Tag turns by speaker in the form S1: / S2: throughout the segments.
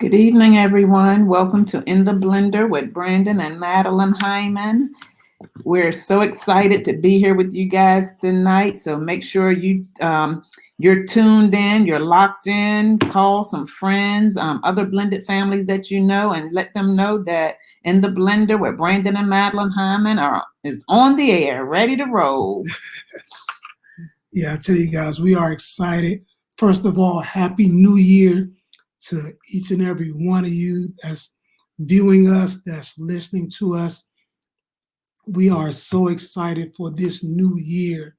S1: Good evening, everyone. Welcome to In the Blender with Brandon and Madeline Hyman. We're so excited to be here with you guys tonight. So make sure you're tuned in, you're locked in. Call some friends, other blended families that you know, and let them know that In the Blender with Brandon and Madeline Hyman is on the air, ready to roll.
S2: Yeah, I tell you guys, we are excited. First of all, Happy New Year to each and every one of you that's viewing us, that's listening to us. We are so excited for this new year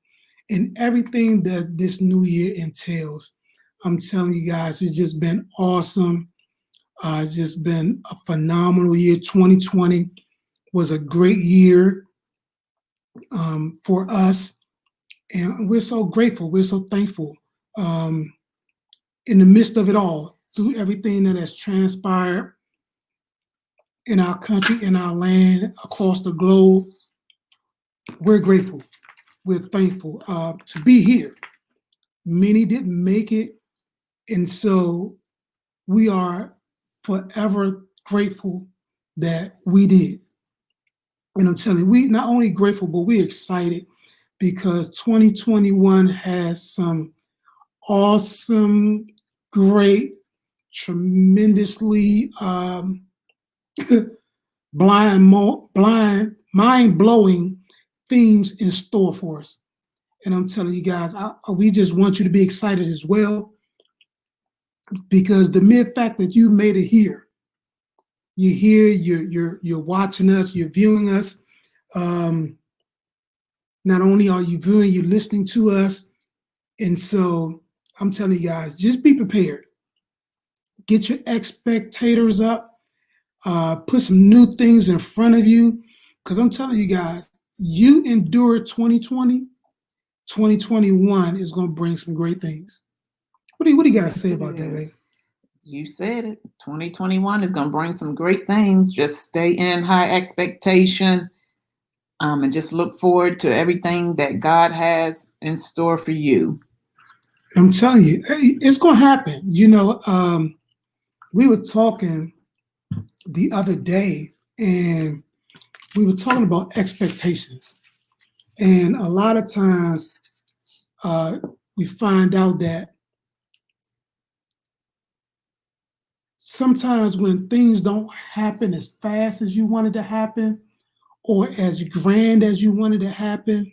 S2: and everything that this new year entails. I'm telling you guys, it's just been awesome. It's just been a phenomenal year. 2020 was a great year for us, and we're so grateful. We're so thankful. In the midst of it all, through everything that has transpired in our country, in our land, across the globe, we're grateful. We're thankful to be here. Many didn't make it, and so we are forever grateful that we did. And I'm telling you, we not only grateful, but we're excited because 2021 has some awesome, great, tremendously mind-blowing things in store for us. And I'm telling you guys, we just want you to be excited as well, because the mere fact that you made it here, you're here, you're watching us, you're viewing us. Not only are you viewing, you're listening to us. And so I'm telling you guys, just be prepared. Get your expectators up. Put some new things in front of you. Because I'm telling you guys, you endured 2020, 2021 is going to bring some great things. What do you got to say about that, baby?
S1: You said it. 2021 is going to bring some great things. Just stay in high expectation and just look forward to everything that God has in store for you.
S2: I'm telling you, it's going to happen. You know, we were talking the other day, and we were talking about expectations. And a lot of times we find out that sometimes when things don't happen as fast as you wanted to happen or as grand as you wanted to happen,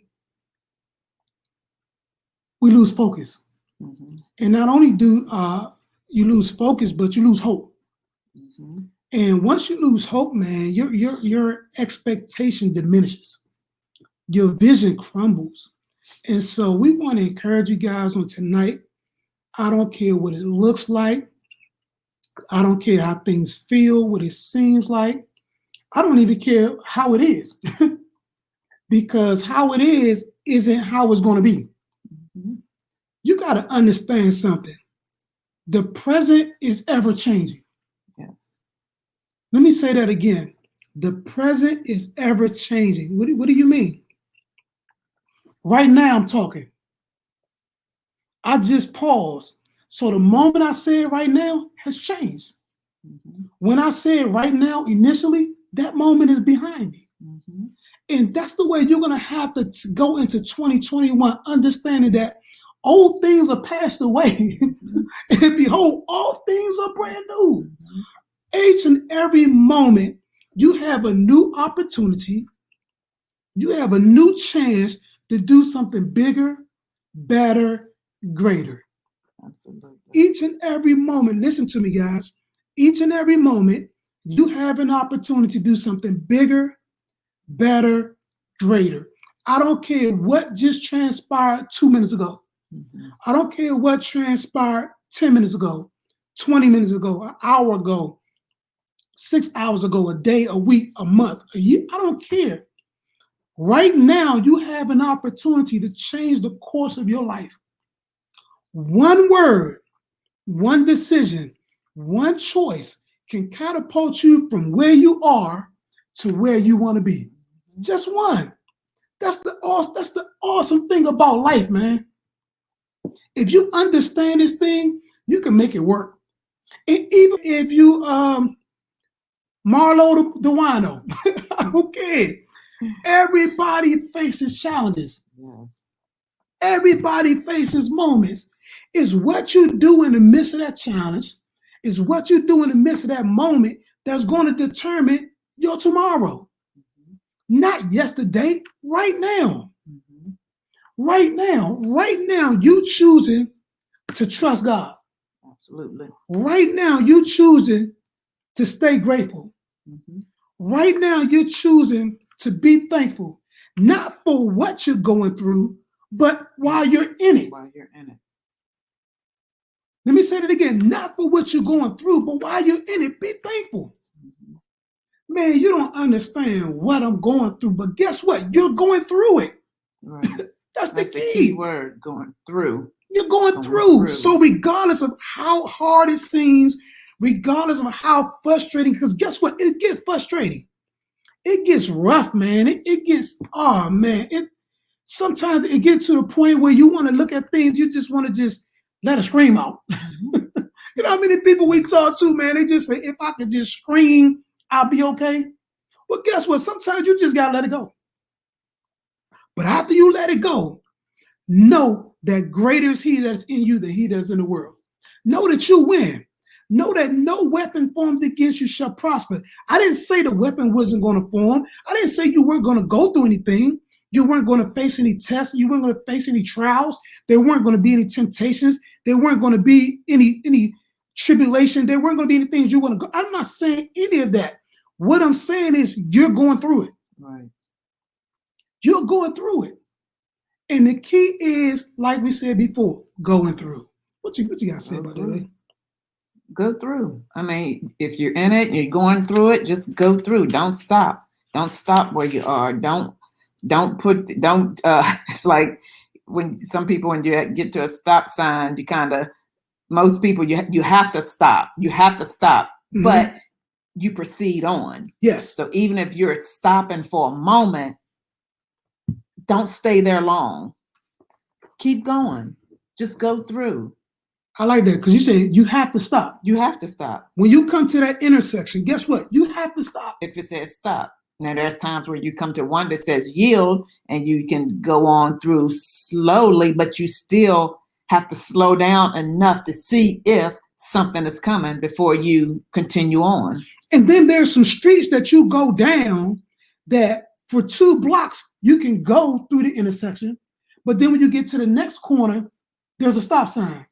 S2: we lose focus. Mm-hmm. And not only do you lose focus, but you lose hope. Mm-hmm. And once you lose hope, man, your expectation diminishes. Your vision crumbles. And so we want to encourage you guys on tonight. I don't care what it looks like. I don't care how things feel, what it seems like. I don't even care how it is. Because how it is isn't how it's going to be. Mm-hmm. You got to understand something. The present is ever changing.
S1: Yes.
S2: Let me say that again. The present is ever changing. What do you mean? Right now I'm talking. I just paused. So the moment I say it right now has changed. Mm-hmm. When I say it right now, initially, that moment is behind me. Mm-hmm. And that's the way you're going to have to go into 2021, understanding that old things are passed away. Mm-hmm. And behold, all things are brand new. Mm-hmm. Each and every moment, you have a new opportunity. You have a new chance to do something bigger, better, greater.
S1: Absolutely.
S2: Each and every moment, listen to me, guys. Each and every moment, you have an opportunity to do something bigger, better, greater. I don't care what just transpired 2 minutes ago. Mm-hmm. I don't care what transpired 10 minutes ago, 20 minutes ago, an hour ago, 6 hours ago, a day, a week, a month, a year. I don't care. Right now, you have an opportunity to change the course of your life. One word, one decision, one choice can catapult you from where you are to where you want to be. Just one. That's the awesome thing about life, man. If you understand this thing, you can make it work. Even if you Marlo the wino, I don't care. Everybody faces challenges.
S1: Yes.
S2: Everybody faces moments. It's what you do in the midst of that challenge, is what you do in the midst of that moment that's going to determine your tomorrow. Not yesterday, right now. Right now, you choosing to trust God.
S1: Absolutely.
S2: Right now, you choosing to stay grateful. Right now, you're choosing to be thankful, not for what you're going through, but while you're in it.
S1: While you're in it.
S2: Let me say that again, not for what you're going through, but while you're in it, be thankful. Man, you don't understand what I'm going through, but guess what? You're going through it.
S1: Right.
S2: That's
S1: the
S2: key.
S1: key word, going through.
S2: You're going through. So regardless of how hard it seems, regardless of how frustrating, because guess what? It gets frustrating. It gets rough, man. It gets, oh man. Sometimes it gets to the point where you want to look at things, you just want to just let it scream out. You know how many people we talk to, man, they just say, if I could just scream, I'll be okay. Well, guess what? Sometimes you just got to let it go. But after you let it go, know that greater is he that's in you than he that's in the world. Know that you win. Know that no weapon formed against you shall prosper. I didn't say the weapon wasn't going to form. I didn't say you weren't going to go through anything. You weren't going to face any tests. You weren't going to face any trials. There weren't going to be any temptations. There weren't going to be any tribulation. There weren't going to be any things you want to go. I'm not saying any of that. What I'm saying is you're going through it.
S1: Right.
S2: You're going through it. And the key is, like we said before, going through. What you got to say about that?
S1: Go through. I mean, if you're in it and you're going through it, just go through. Don't stop. Don't stop where you are. It's like when some people, when you get to a stop sign, most people, you have to stop. You have to stop. But you proceed on.
S2: Yes.
S1: So even if you're stopping for a moment, don't stay there long. Keep going. Just go through.
S2: I like that because you say you have to stop.
S1: You have to stop.
S2: When you come to that intersection, guess what? You have to stop.
S1: If it says stop. Now, there's times where you come to one that says yield and you can go on through slowly, but you still have to slow down enough to see if something is coming before you continue on.
S2: And then there's some streets that you go down that for 2 blocks, you can go through the intersection. But then when you get to the next corner, there's a stop sign.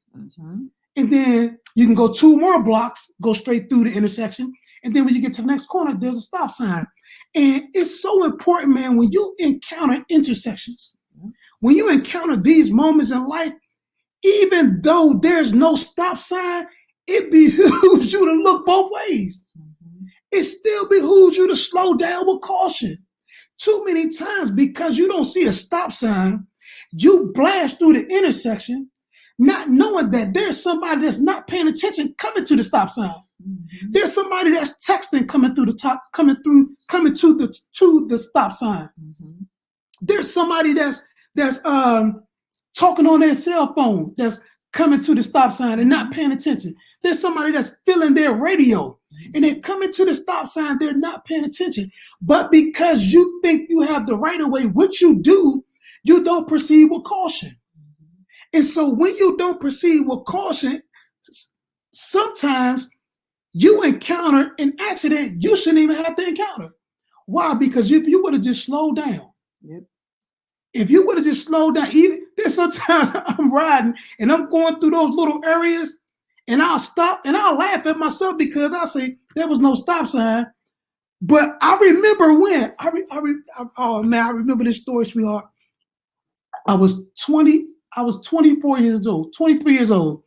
S2: And then you can go 2 more blocks, go straight through the intersection. And then when you get to the next corner, there's a stop sign. And it's so important, man, when you encounter intersections, when you encounter these moments in life, even though there's no stop sign, it behooves you to look both ways. It still behooves you to slow down with caution. Too many times, because you don't see a stop sign, you blast through the intersection, not knowing that there's somebody that's not paying attention coming to the stop sign. There's somebody that's texting coming to the stop sign. There's somebody that's talking on their cell phone that's coming to the stop sign and not paying attention. There's somebody that's filling their radio and they're coming to the stop sign, they're not paying attention. But because you think you have the right of way, what you do, you don't proceed with caution. And so when you don't proceed with caution, sometimes you encounter an accident you shouldn't even have to encounter. Why? Because if you would have just slowed down, if you would have just slowed down, there's sometimes I'm riding and I'm going through those little areas and I'll stop and I'll laugh at myself because I say there was no stop sign. But I remember when, I remember this story, sweetheart. I was 24 years old, 23 years old,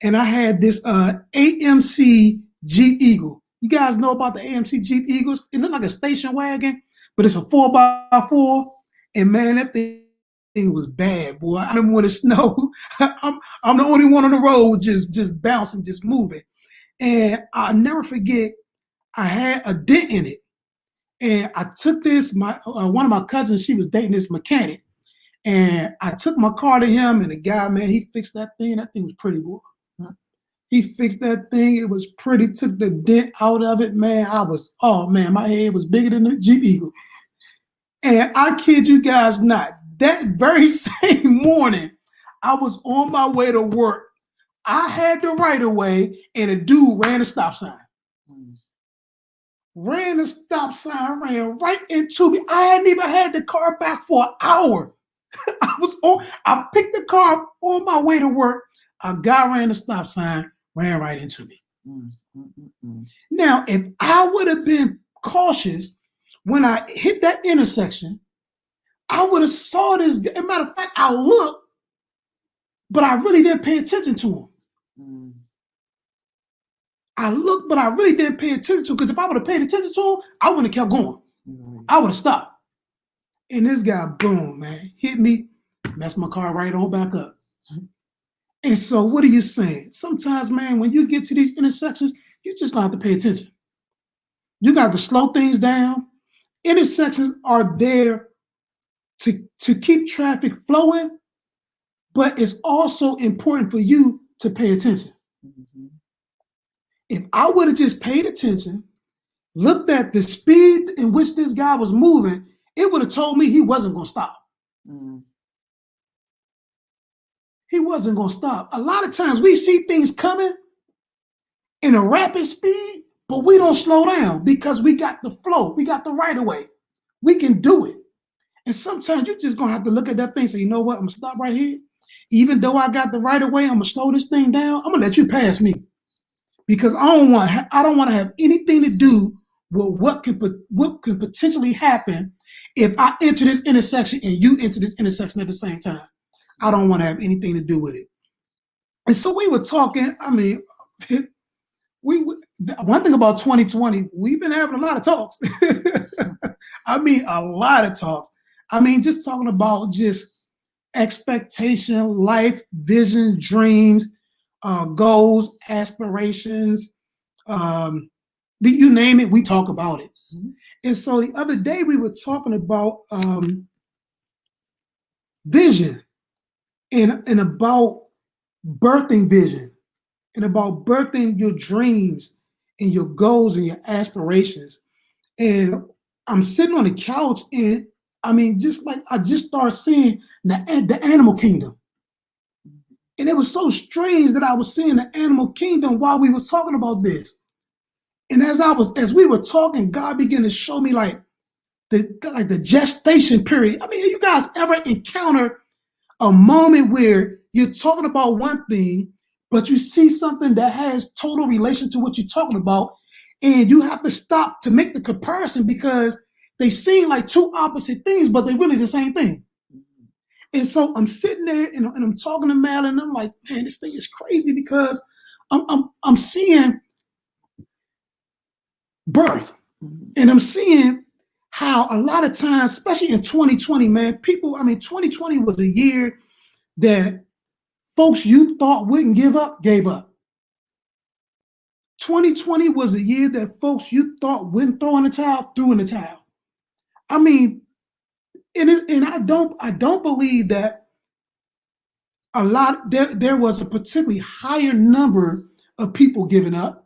S2: and I had this AMC Jeep Eagle. You guys know about the AMC Jeep Eagles? It looked like a station wagon, but it's a 4x4. And man, that thing was bad, boy. I remember when it snowed, I'm the only one on the road just bouncing, just moving. And I'll never forget, I had a dent in it. And I took this, one of my cousins, she was dating this mechanic. And I took my car to him, and the guy, man, he fixed that thing. That thing was pretty, boy. He fixed that thing. It was pretty, took the dent out of it, man. Oh man, my head was bigger than the Jeep Eagle. And I kid you guys not, that very same morning, I was on my way to work. I had the right of way, and a dude ran a stop sign. Ran the stop sign, ran right into me. I hadn't even had the car back for an hour. I picked the car up on my way to work. A guy ran the stop sign, ran right into me. Now, if I would have been cautious when I hit that intersection, I would have saw this. As a matter of fact, I looked, but I really didn't pay attention to him. I looked, but I really didn't pay attention to him, because if I would have paid attention to him, I wouldn't have kept going. I would have stopped. And this guy, boom, man, hit me, messed my car right on back up. And so what are you saying? Sometimes, man, when you get to these intersections, you just gonna have to pay attention. You got to slow things down. Intersections are there to keep traffic flowing, but it's also important for you to pay attention. If I would have just paid attention, looked at the speed in which this guy was moving, it would have told me he wasn't going to stop. He wasn't going to stop. A lot of times we see things coming in a rapid speed, but we don't slow down because we got the flow. We got the right of way. We can do it. And sometimes you're just going to have to look at that thing and say, you know what? I'm going to stop right here. Even though I got the right of way, I'm going to slow this thing down. I'm going to let you pass me, because I don't want to have anything to do with what could potentially happen if I enter this intersection and you enter this intersection at the same time. I don't want to have anything to do with it. And so we were talking. I mean, one thing about 2020, we've been having a lot of talks. I mean, a lot of talks. I mean, just talking about just expectation, life, vision, dreams, goals, aspirations, you name it, we talk about it. And so the other day we were talking about vision and about birthing vision and about birthing your dreams and your goals and your aspirations. And I'm sitting on the couch, and I mean, just like I just started seeing the animal kingdom. And it was so strange that I was seeing the animal kingdom while we were talking about this. And as we were talking, God began to show me like the gestation period. I mean, you guys ever encounter a moment where you're talking about one thing, but you see something that has total relation to what you're talking about, and you have to stop to make the comparison because they seem like two opposite things, but they're really the same thing. And so I'm sitting there and I'm talking to Madeline, and I'm like, man, this thing is crazy because I'm seeing birth, and I'm seeing how a lot of times, especially in 2020, man, 2020 was a year that folks you thought wouldn't give up, gave up. 2020 was a year that folks you thought wouldn't throw in the towel, threw in the towel. I mean, and I don't believe that there was a particularly higher number of people giving up.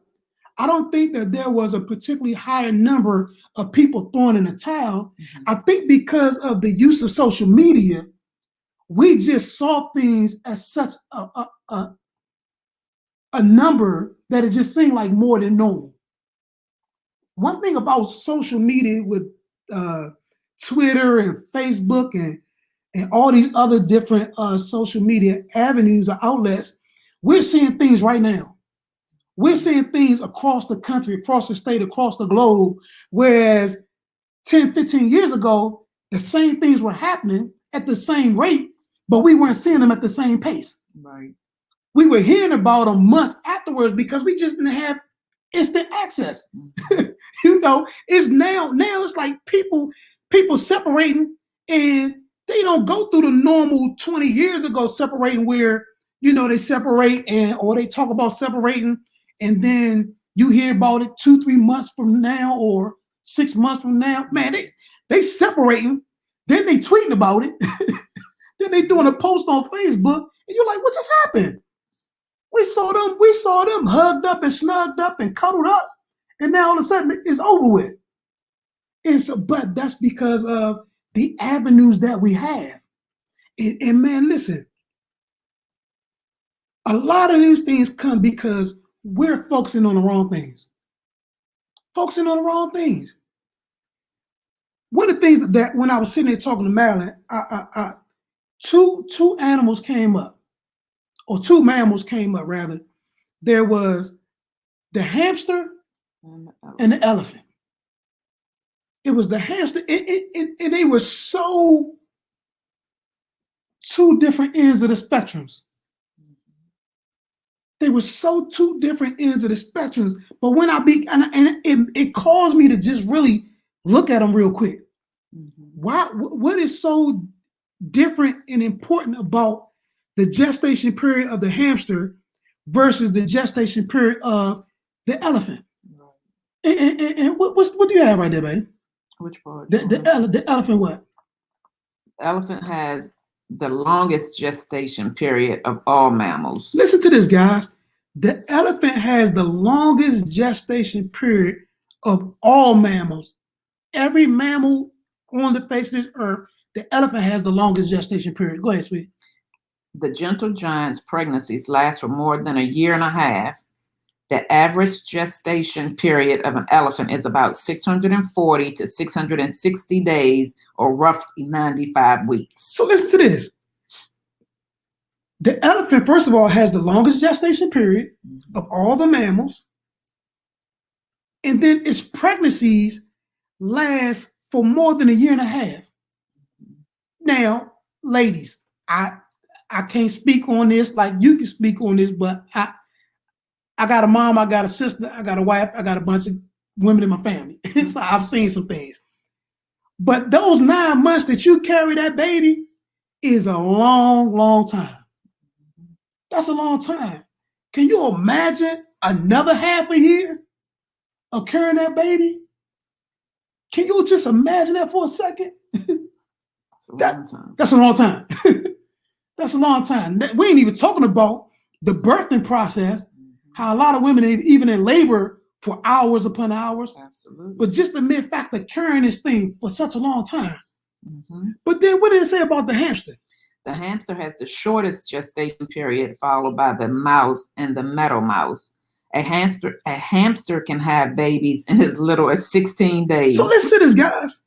S2: I don't think that there was a particularly higher number of people throwing in the towel. I think because of the use of social media, we just saw things as such a number that it just seemed like more than normal. One thing about social media with Twitter and Facebook and all these other different social media avenues or outlets, we're seeing things right now. We're seeing things across the country, across the state, across the globe, whereas 10, 15 years ago, the same things were happening at the same rate, but we weren't seeing them at the same pace. Right. We were hearing about them months afterwards because we just didn't have instant access. You know, it's now it's like people separating, and they don't go through the normal 20 years ago separating where, you know, they separate or they talk about separating, and then you hear about it 2-3 months from now or 6 months from now. Man, they separating, then they tweeting about it, then they doing a post on Facebook, and you're like, what just happened? We saw them hugged up and snugged up and cuddled up, and now all of a sudden it's over with. And so, but that's because of the avenues that we have. And man, listen, a lot of these things come because we're focusing on the wrong things. Focusing on the wrong things. One of the things that when I was sitting there talking to Madeline, two animals came up, or two mammals came up rather. There was the hamster and the elephant. It was the hamster, and they were so two different ends of the spectrums. They were so two different ends of the spectrums. But when it caused me to just really look at them real quick. Why? What is so different and important about the gestation period of the hamster versus the gestation period of the elephant? And what do you have right there, baby?
S1: Which part?
S2: The elephant what?
S1: The elephant has the longest gestation period of all mammals.
S2: Listen to this, guys. The elephant has the longest gestation period of all mammals. Every mammal on the face of this earth, the elephant has the longest gestation period. Go ahead, sweetie.
S1: The gentle giant's pregnancies last for more than a year and a half. The average gestation period of an elephant is about 640 to 660 days, or roughly 95 weeks.
S2: So listen to this. The elephant, first of all, has the longest gestation period of all the mammals. And then its pregnancies last for more than a year and a half. Now, ladies, I can't speak on this like you can speak on this, but I got a mom, I got a sister, I got a wife, I got a bunch of women in my family. So I've seen some things. But those 9 months that you carry that baby is a long, long time. That's a long time. Can you imagine another half a year of carrying that baby? Can you just imagine that for a second?
S1: That's a long time.
S2: That's a long time. That's a long time. We ain't even talking about the birthing process. How a lot of women, even in labor for hours upon hours.
S1: Absolutely.
S2: But just the mere fact of carrying this thing for such a long time. But then what did it say about the hamster?
S1: The hamster has the shortest gestation period, followed by the mouse and the meadow mouse. A hamster can have babies in as little as 16 days.
S2: So listen to this, guys.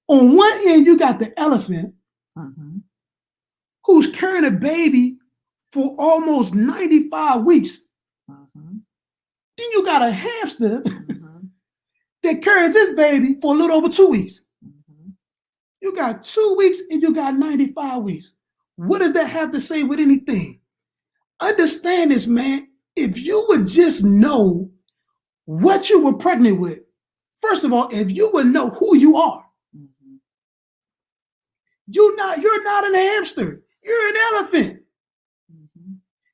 S2: On one end, you got the elephant who's carrying a baby for almost 95 weeks. Then you got a hamster that carries this baby for a little over 2 weeks. You got 2 weeks and you got 95 weeks. What does that have to say with anything? Understand this, man. If you would just know what you were pregnant with, first of all, if you would know who you are, you're not an hamster. You're an elephant.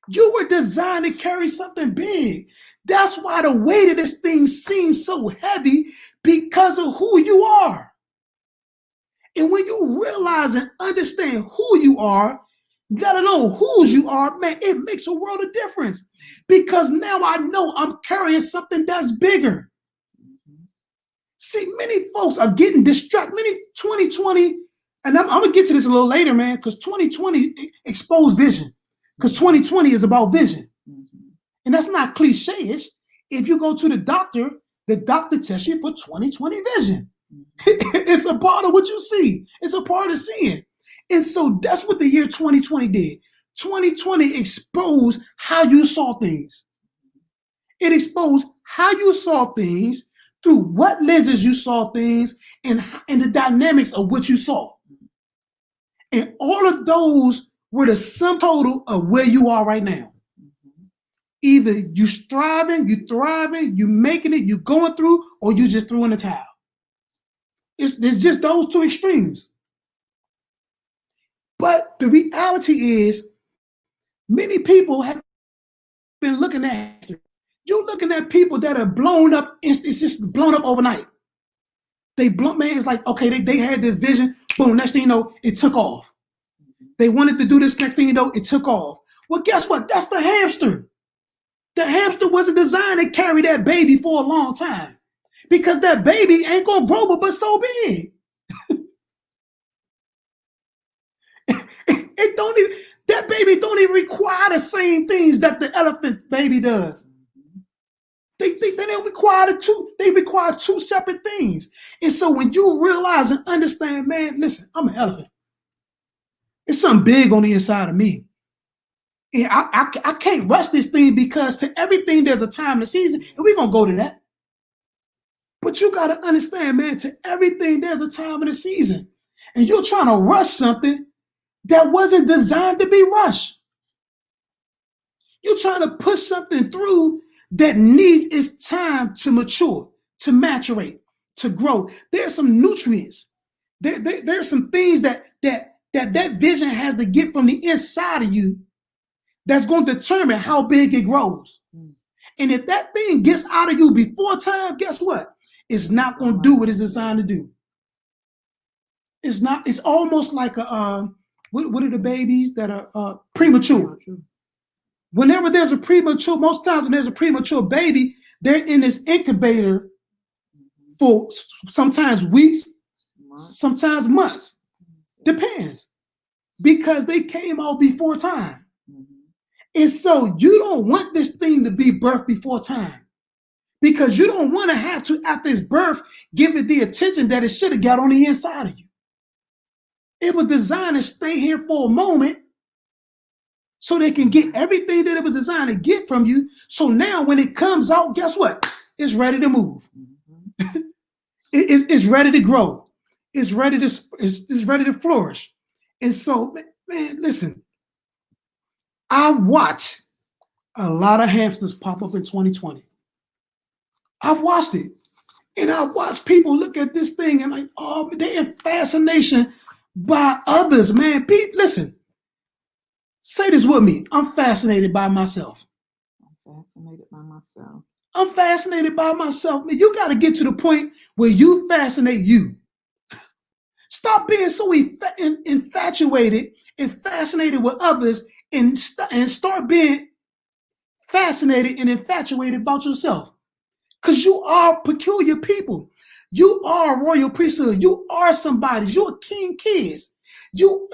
S2: You were designed to carry something big. That's why the weight of this thing seems so heavy, because of who you are. And when you realize and understand who you are, let alone whose you are, man, it makes a world of difference. Because now I know I'm carrying something that's bigger. See, many folks are getting distracted. Many 2020, and I'm going to get to this a little later, man, because 2020 exposed vision. Because 2020 is about vision. And that's not cliche-ish. If you go to the doctor tests you for 2020 vision. It's a part of what you see. It's a part of seeing. And so that's what the year 2020 did. 2020 exposed how you saw things. It exposed how you saw things, through what lenses you saw things, and the dynamics of what you saw. And all of those were the sum total of where you are right now. Either you striving, you thriving, you making it, you going through, or you just threw in the towel. It's just those two extremes. But the reality is, many people have been looking at you're looking at people that are blown up. It's just blown up overnight. Man, it's like, okay, they had this vision. Boom, next thing you know, it took off. They wanted to do this, next thing you know, it took off. Well, guess what? That's the hamster. The hamster wasn't designed to carry that baby for a long time because that baby ain't gonna grow but so big. It don't even, that baby don't even require the same things that the elephant baby does. They don't require they require two separate things. And so when you realize and understand, man, listen, I'm an elephant. It's something big on the inside of me. And I can't rush this thing because to everything there's a time and a season, and we're gonna go to that. But you gotta understand, man, to everything there's a time and a season. And you're trying to rush something that wasn't designed to be rushed. You're trying to push something through that needs its time to mature, to maturate, to grow. There's some nutrients. There's some things that vision has to get from the inside of you that's going to determine how big it grows. And if that thing gets out of you before time, guess what? It's not going to do what it's designed to do. It's not. It's almost like a what are the babies that are premature? Whenever there's a premature, most times when there's a premature baby, they're in this incubator for sometimes weeks, sometimes months. Depends. Because they came out before time. And so you don't want this thing to be birthed before time. Because you don't want to have to, after its birth, give it the attention that it should have got on the inside of you. It was designed to stay here for a moment so they can get everything that it was designed to get from you. So now when it comes out, guess what? It's ready to move. It's ready to grow. It's ready to flourish. And so, man, listen, I watched a lot of hamsters pop up in 2020. I've watched it. And I watched people look at this thing and like, oh, they're in fascination by others, man. Listen, say this with me. I'm fascinated by myself.
S1: I'm fascinated by myself.
S2: I'm fascinated by myself. Man, you got to get to the point where you fascinate you. Stop being so infatuated and fascinated with others and start being fascinated and infatuated about yourself. Because you are peculiar people. You are a royal priesthood. You are somebody. You're king kids. You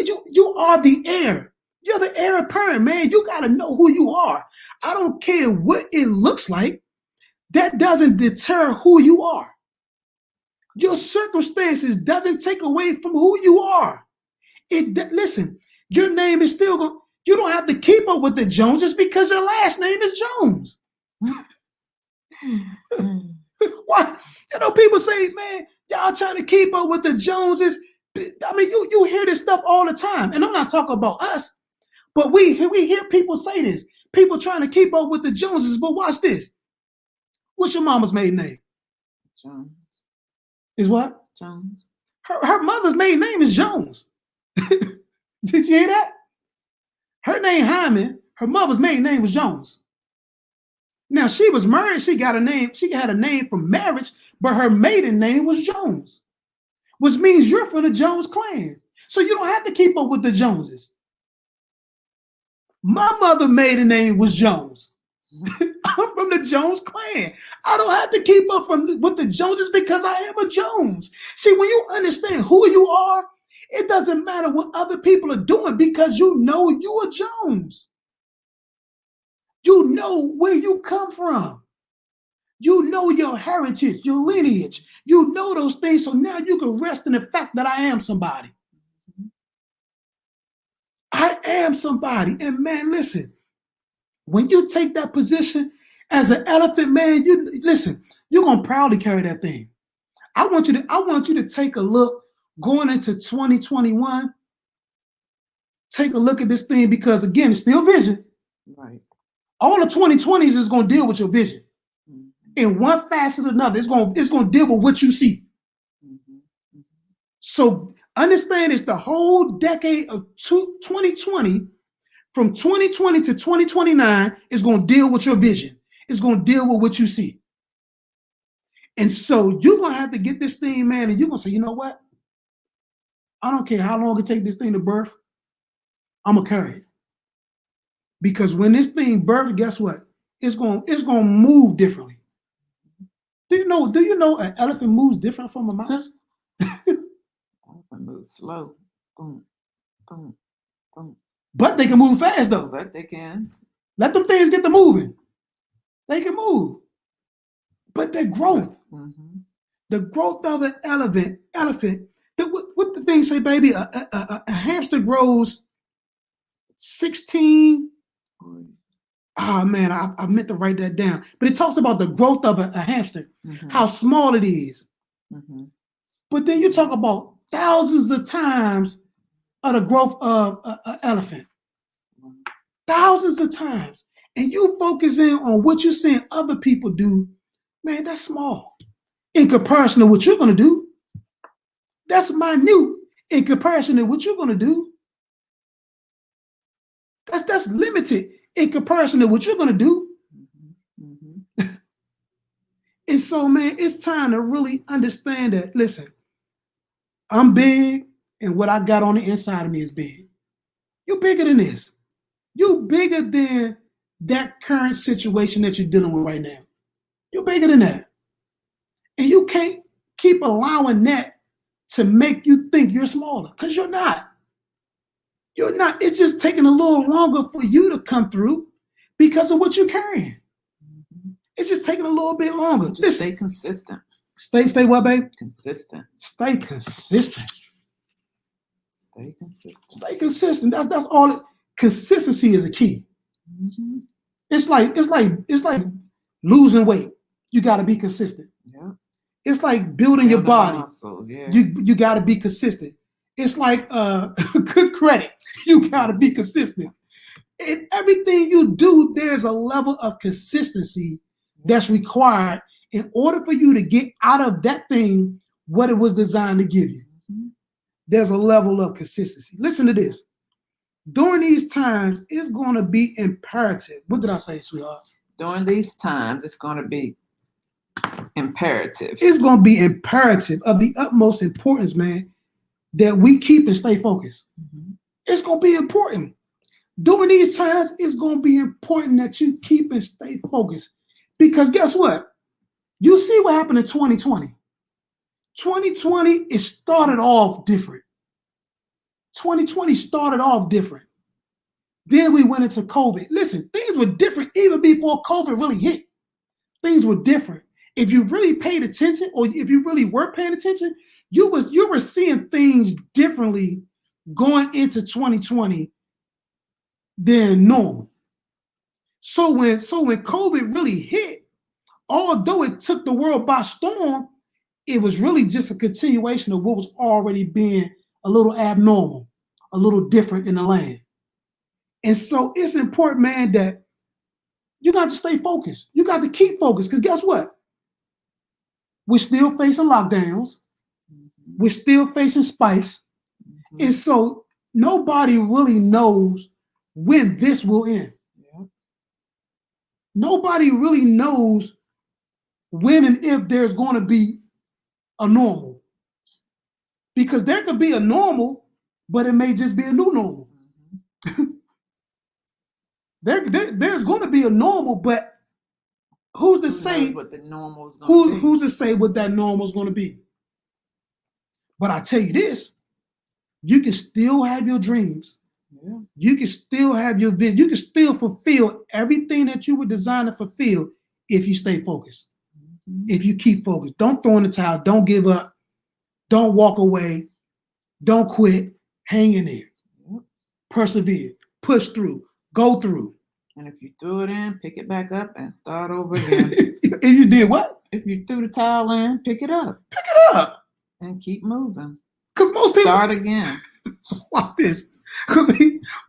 S2: are the heir. You're the heir apparent, man. You got to know who you are. I don't care what it looks like. That doesn't deter who you are. Your circumstances doesn't take away from who you are. Listen, your name is still going. You don't have to keep up with the Joneses because your last name is Jones. Why? You know, people say, man, y'all trying to keep up with the Joneses. I mean, you hear this stuff all the time. And I'm not talking about us, but we hear people say this. People trying to keep up with the Joneses, but watch this. What's your mama's maiden name?
S1: Jones.
S2: Is what?
S1: Jones.
S2: Her mother's maiden name is Jones. Did you hear that? Her name Hyman. Her mother's maiden name was Jones. Now she was married. She got a name. She had a name from marriage, but her maiden name was Jones, which means you're from the Jones clan. So you don't have to keep up with the Joneses. My mother's maiden name was Jones. I'm from the Jones clan. I don't have to keep up with the Joneses because I am a Jones. See, when you understand who you are, it doesn't matter what other people are doing because you know you're a Jones. You know where you come from. You know your heritage, your lineage. You know those things, so now you can rest in the fact that I am somebody. I am somebody. And man, listen, when you take that position as an elephant, man, you're gonna proudly carry that thing. I want you to take a look going into 2021. Take a look at this thing because again, it's still vision.
S1: Right.
S2: All the 2020s is gonna deal with your vision. In one facet or another, it's gonna deal with what you see. So understand it's the whole decade of 2020. From 2020 to 2029 is going to deal with your vision. It's going to deal with what you see. And so you're going to have to get this thing, man, and you're going to say, you know what? I don't care how long it takes this thing to birth. I'm going to carry it. Because when this thing births, guess what? it's gonna move differently. Do you know an elephant moves different from a mouse?
S1: Elephant moves slow. Boom, boom, boom.
S2: But they can move fast though.
S1: But they can.
S2: Let them things get to moving. They can move. But the growth, the growth of an elephant, what the thing say, baby? A hamster grows 16. Oh man, I meant to write that down. But it talks about the growth of a hamster, how small it is. But then you talk about thousands of times of the growth of an elephant. Thousands of times. And you focus in on what you're seeing other people do, man, that's small. In comparison to what you're going to do, that's minute in comparison to what you're going to do. That's limited in comparison to what you're going to do. And so, man, it's time to really understand that, listen, I'm big, and what I got on the inside of me is big. You're bigger than this. You're bigger than that current situation that you're dealing with right now. You're bigger than that. And you can't keep allowing that to make you think you're smaller, because you're not. You're not. It's just taking a little longer for you to come through because of what you're carrying. It's just taking a little bit longer.
S1: Just stay consistent.
S2: Stay what, babe?
S1: Consistent.
S2: Stay consistent.
S1: Stay consistent.
S2: Stay consistent. That's all. Consistency is a key. It's like losing weight. You got to be consistent.
S1: Yeah.
S2: It's like building your body.
S1: Muscle, yeah.
S2: You got to be consistent. It's like good credit. You got to be consistent. In everything you do, there's a level of consistency that's required in order for you to get out of that thing what it was designed to give you. There's a level of consistency. Listen to this. During these times, it's going to be imperative. What did I say, sweetheart?
S1: During these times, it's going to be imperative.
S2: It's going to be imperative, of the utmost importance, man, that we keep and stay focused. It's going to be important. During these times, it's going to be important that you keep and stay focused. Because guess what? You see what happened in 2020. 2020, it started off different. 2020 started off different. Then we went into COVID. Listen, things were different even before COVID really hit. Things were different. If you really paid attention, or if you really were paying attention, you were seeing things differently going into 2020 than normal. So when COVID really hit, although it took the world by storm, it was really just a continuation of what was already being a little abnormal, a little different in the land. And so it's important, man, that you got to stay focused. You got to keep focused, because guess what? We're still facing lockdowns. We're still facing spikes. And so nobody really knows when this will end. Nobody really knows when and if there's going to be a normal. Because there could be a normal, but it may just be a new normal. There's going to be a normal, but who's to say
S1: what the normal is going to be?
S2: Who's to say what that normal is going to be? But I tell you this, you can still have your dreams.
S1: Yeah.
S2: You can still have your vision. You can still fulfill everything that you were designed to fulfill if you stay focused. If you keep focused. Don't throw in the towel. Don't give up. Don't walk away. Don't quit. Hang in there.
S1: Yep.
S2: Persevere. Push through. Go through.
S1: And if you threw it in, pick it back up and start over again.
S2: If you did what?
S1: If you threw the towel in, pick it up.
S2: Pick it up.
S1: And keep moving.
S2: Because most people
S1: start again.
S2: Watch this. Because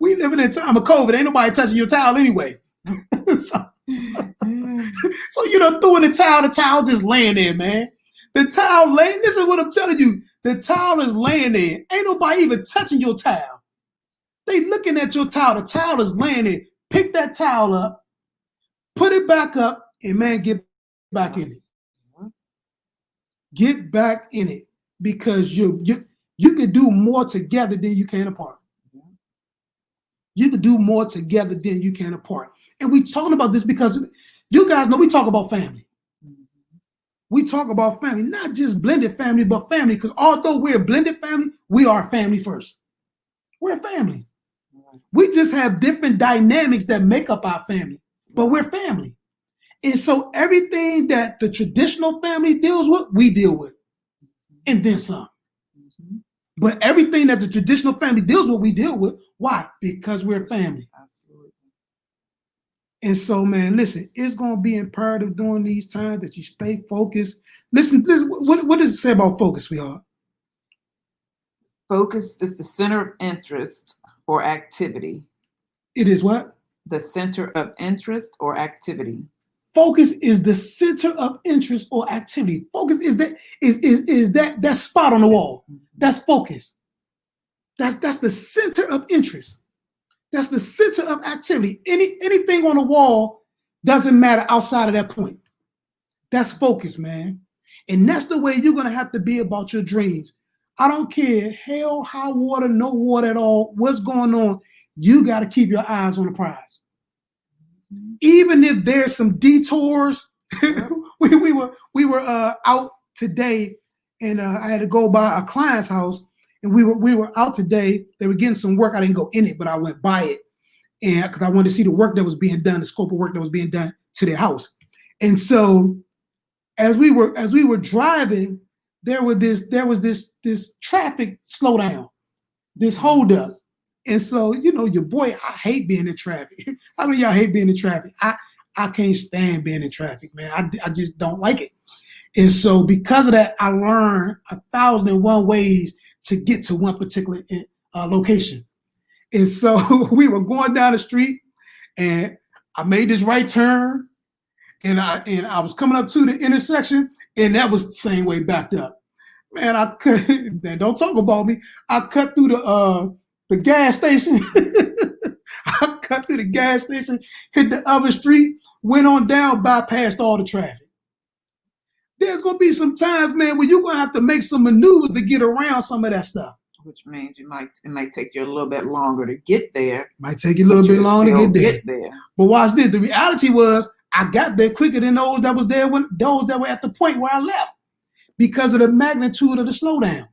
S2: we live in a time of COVID. Ain't nobody touching your towel anyway. So you done threw in the towel just laying there, man. The towel laying, this is what I'm telling you. The towel is laying there. Ain't nobody even touching your towel. They looking at your towel. The towel is laying there. Pick that towel up, put it back up, and man, get back in it. Get back in it, because you can do more together than you can apart. You can do more together than you can apart. And we talking about this because you guys know we talk about family. We talk about family, not just blended family, but family. Because although we're a blended family, we are family first. We're a family. We just have different dynamics that make up our family, but we're family. And so everything that the traditional family deals with, we deal with, and then some. But everything that the traditional family deals with, we deal with. Why? Because we're family.
S1: Absolutely.
S2: And so, man, listen, it's going to be imperative during these times that you stay focused. Listen, what does it say about focus, sweetheart?
S1: Focus is the center of interest or activity.
S2: It is what?
S1: The center of interest or activity.
S2: Focus is the center of interest or activity. Focus is that spot on the wall. That's focus. That's the center of interest. That's the center of activity. Anything on the wall doesn't matter outside of that point. That's focus, man. And that's the way you're going to have to be about your dreams. I don't care, hell, high water, no water at all, what's going on, you got to keep your eyes on the prize. Even if there's some detours, we were out today, and I had to go by a client's house, and we were out today. They were getting some work. I didn't go in it, but I went by it, and because I wanted to see the work that was being done, the scope of work that was being done to their house. And so, as we were driving, there was this traffic slowdown, this holdup. And so, you know, your boy, I hate being in traffic. How many of y'all hate being in traffic? I can't stand being in traffic, man. I just don't like it. And so because of that, I learned 1,001 ways to get to one particular location. And so we were going down the street, and I made this right turn, and I was coming up to the intersection, and that was the same way backed up. Man, I couldn't, don't talk about me. I cut through the gas station. I cut through the gas station, hit the other street, went on down, bypassed all the traffic. There's going to be some times, man, where you're going to have to make some maneuvers to get around some of that stuff.
S1: Which means it might take you a little bit longer to get there.
S2: Might take you a little bit longer to get there. But watch this. The reality was I got there quicker than those that was there those that were at the point where I left, because of the magnitude of the slowdown.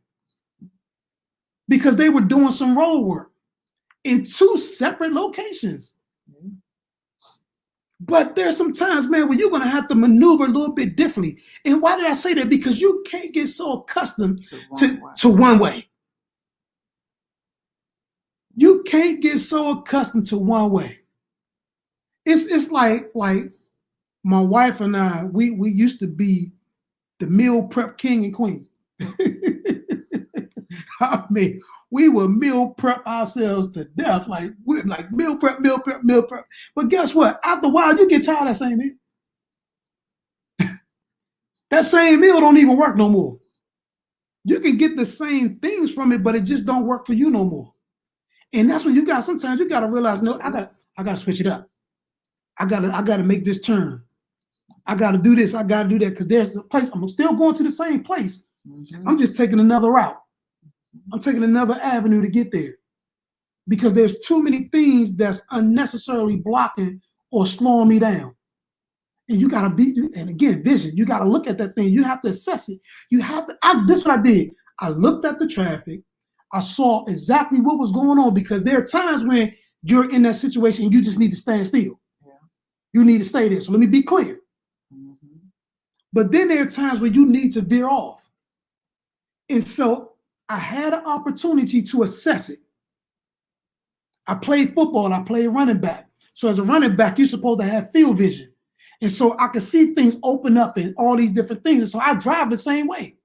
S2: Because they were doing some road work in two separate locations. But there's some times, man, where you're going to have to maneuver a little bit differently. And why did I say that? Because you can't get so accustomed to one way. You can't get so accustomed to one way. It's like my wife and I, we used to be the meal prep king and queen. I mean, we would meal prep ourselves to death. We're like meal prep. But guess what? After a while, you get tired of that same meal. That same meal don't even work no more. You can get the same things from it, but it just don't work for you no more. And that's when sometimes you gotta realize, no, I gotta switch it up. I gotta make this turn. I gotta do this, I gotta do that, because there's a place, I'm still going to the same place. I'm just taking another route. I'm taking another avenue to get there, because there's too many things that's unnecessarily blocking or slowing me down. And you gotta and again, vision. You gotta look at that thing. You have to assess it. This is what I did. I looked at the traffic. I saw exactly what was going on, because there are times when you're in that situation, you just need to stand still. Yeah. You need to stay there. So let me be clear. But then there are times where you need to veer off. And so I had an opportunity to assess it. I played football and I played running back. So as a running back, you're supposed to have field vision. And so I could see things open up and all these different things. And so I drive the same way.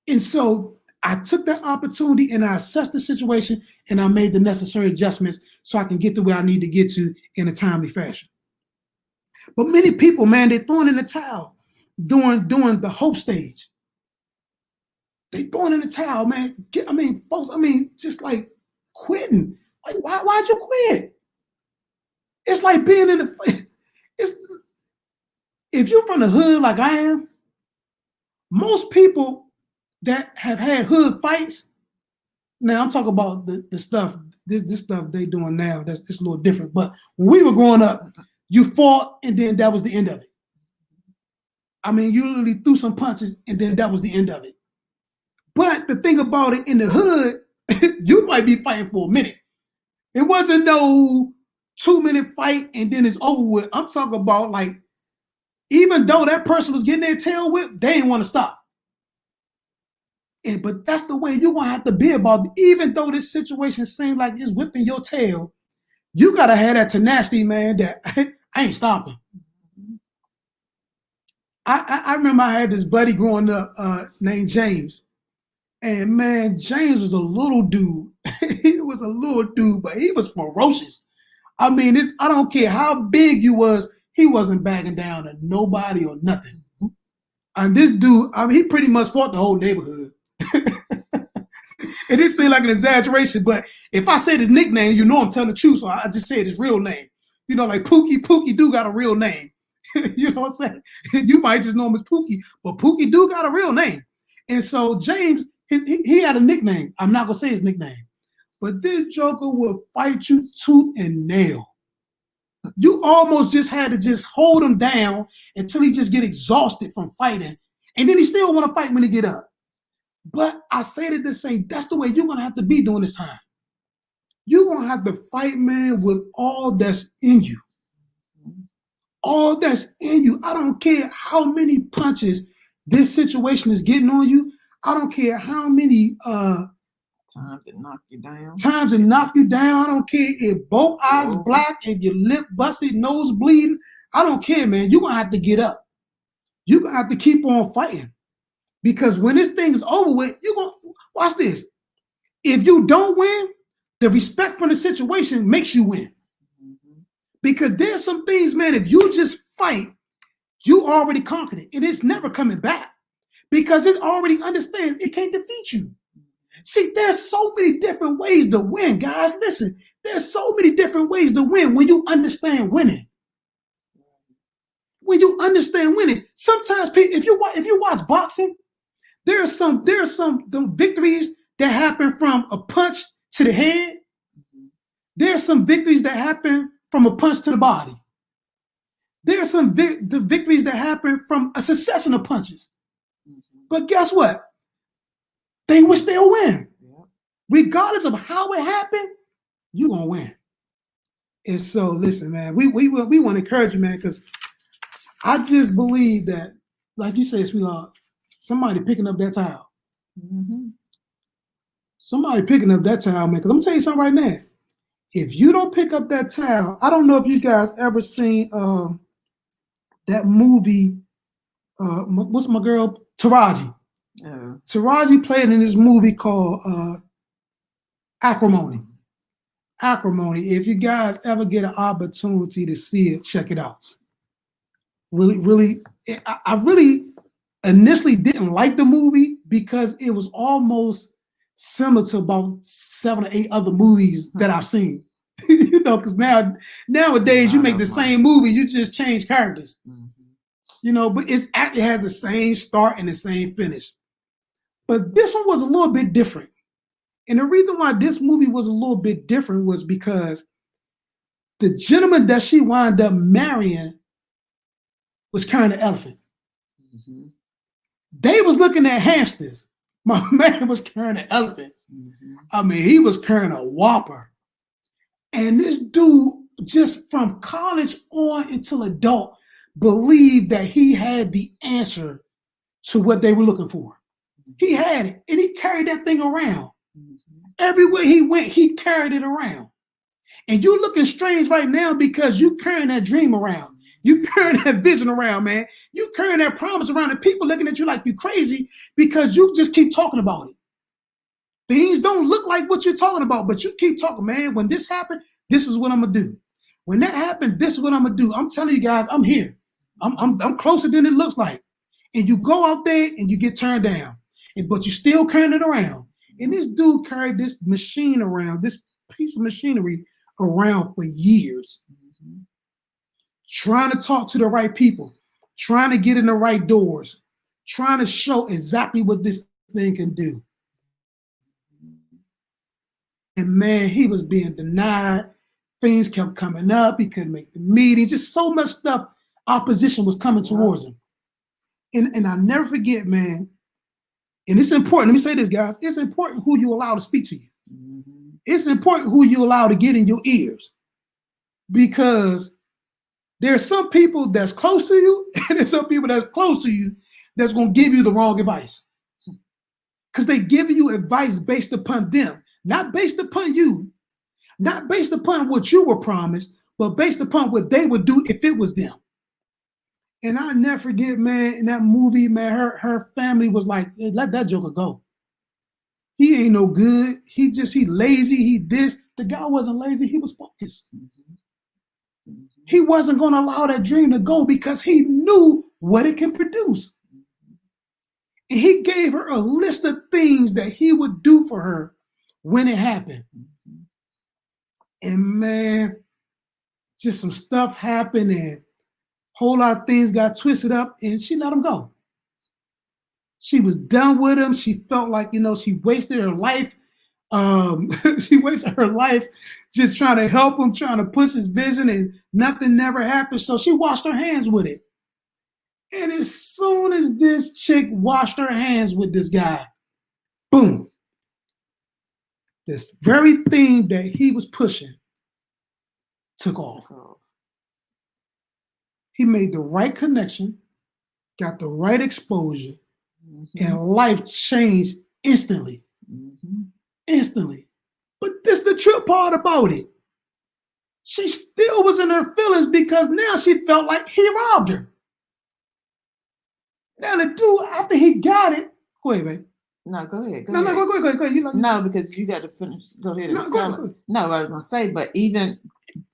S2: And so I took that opportunity and I assessed the situation and I made the necessary adjustments so I can get to where I need to get to in a timely fashion. But many people, man, they're throwing in the towel during the hope stage. They throwing in the towel, man. Folks, just like quitting. Like, why'd you quit? It's like being in the, if you're from the hood like I am, most people that have had hood fights, Now I'm talking about the stuff, this stuff they doing now. It's a little different. But when we were growing up, you fought and then that was the end of it. I mean, you literally threw some punches and then that was the end of it. But the thing about it, in the hood, you might be fighting for a minute. It wasn't no 2-minute fight and then it's over with. I'm talking about, like, even though that person was getting their tail whipped, they didn't want to stop. But that's the way you're going to have to be about it. Even though this situation seems like it's whipping your tail, you got to have that tenacity, man, that I ain't stopping. I remember I had this buddy growing up named James. And, man, James was a little dude. He was a little dude, but he was ferocious. I mean, I don't care how big you was, he wasn't backing down to nobody or nothing. And this dude, I mean, he pretty much fought the whole neighborhood. It didn't seem like an exaggeration, but if I said his nickname, you know I'm telling the truth, so I just said his real name. You know, like Pookie. Pookie do got a real name. You know what I'm saying? You might just know him as Pookie, but Pookie do got a real name. And so James, he had a nickname. I'm not going to say his nickname. But this joker will fight you tooth and nail. You almost just had to just hold him down until he just get exhausted from fighting. And then he still want to fight when he get up. But I say that to say, that's the way you're going to have to be during this time. You're going to have to fight, man, with all that's in you. All that's in you. I don't care how many punches this situation is getting on you. I don't care how many
S1: times it knock you down.
S2: I don't care if both eyes black, if your lip busted, nose bleeding. I don't care, man. You're going to have to get up. You're going to have to keep on fighting. Because when this thing is over with, you're going to, watch this. If you don't win, the respect for the situation makes you win. Because there's some things, man, if you just fight, you already conquered it. And it's never coming back. Because it already understands it can't defeat you. See, there's so many different ways to win, guys. Listen, there's so many different ways to win when you understand winning. When you understand winning, sometimes if you watch boxing, there's some victories that happen from a punch to the head. There's some victories that happen from a punch to the body. There's some the victories that happen from a succession of punches. But guess what? They will still win. Regardless of how it happened, you're going to win. And so, listen, man, we want to encourage you, man, because I just believe that, like you said, sweetheart, somebody picking up that towel. Somebody picking up that towel, man, because I'm going to tell you something right now. If you don't pick up that towel, I don't know if you guys ever seen that movie, what's my girl? Taraji. Taraji played in this movie called Acrimony. Acrimony. If you guys ever get an opportunity to see it, check it out. Really, I really initially didn't like the movie because it was almost similar to about 7 or 8 other movies that I've seen. You know, because nowadays you make the same movie, you just change characters. You know, but it has the same start and the same finish. But this one was a little bit different. And the reason why this movie was a little bit different was because the gentleman that she wound up marrying was carrying an elephant. They was looking at hamsters. My man was carrying an elephant. I mean, he was carrying a whopper. And this dude, just from college on until adult, believed that he had the answer to what they were looking for. He had it, and he carried that thing around. Everywhere he went, he carried it around. And you looking strange right now because you carrying that dream around. You carrying that vision around, man. You carrying that promise around, and people looking at you like you crazy because you just keep talking about it. Things don't look like what you're talking about, but you keep talking, man. When this happened, this is what I'm gonna do. When that happened, this is what I'm gonna do. I'm telling you guys, I'm here. I'm closer than it looks like. And you go out there and you get turned down, but you still carrying it around. And this dude carried this machine around, this piece of machinery around for years, trying to talk to the right people, trying to get in the right doors, trying to show exactly what this thing can do. And man, he was being denied. Things kept coming up. He couldn't make the meeting. Just so much stuff. Opposition was coming towards him. And I'll never forget, man. And it's important. Let me say this, guys. It's important who you allow to speak to you. Mm-hmm. It's important who you allow to get in your ears. Because there's some people that's close to you, and there's some people that's close to you that's going to give you the wrong advice. Because they give you advice based upon them, not based upon you, not based upon what you were promised, but based upon what they would do if it was them. And I never forget, man, in that movie, man, her family was like, hey, let that joker go. He ain't no good. He lazy. He this. The guy wasn't lazy. He was focused. He wasn't going to allow that dream to go because he knew what it can produce. And he gave her a list of things that he would do for her when it happened. And man, just some stuff happened and a whole lot of things got twisted up and she let him go. She was done with him. She felt like, she wasted her life. She wasted her life just trying to help him, trying to push his vision, and nothing never happened. So she washed her hands with it. And as soon as this chick washed her hands with this guy, boom, this very thing that he was pushing took off. He made the right connection, got the right exposure, and life changed instantly. Instantly. But this is the trip part about it. She still was in her feelings because now she felt like he robbed her. Now the dude, after he got it, go ahead, man.
S1: No, go ahead.
S2: Go ahead.
S1: No, because you got to finish. Go ahead and tell it. No, I was going to say, but even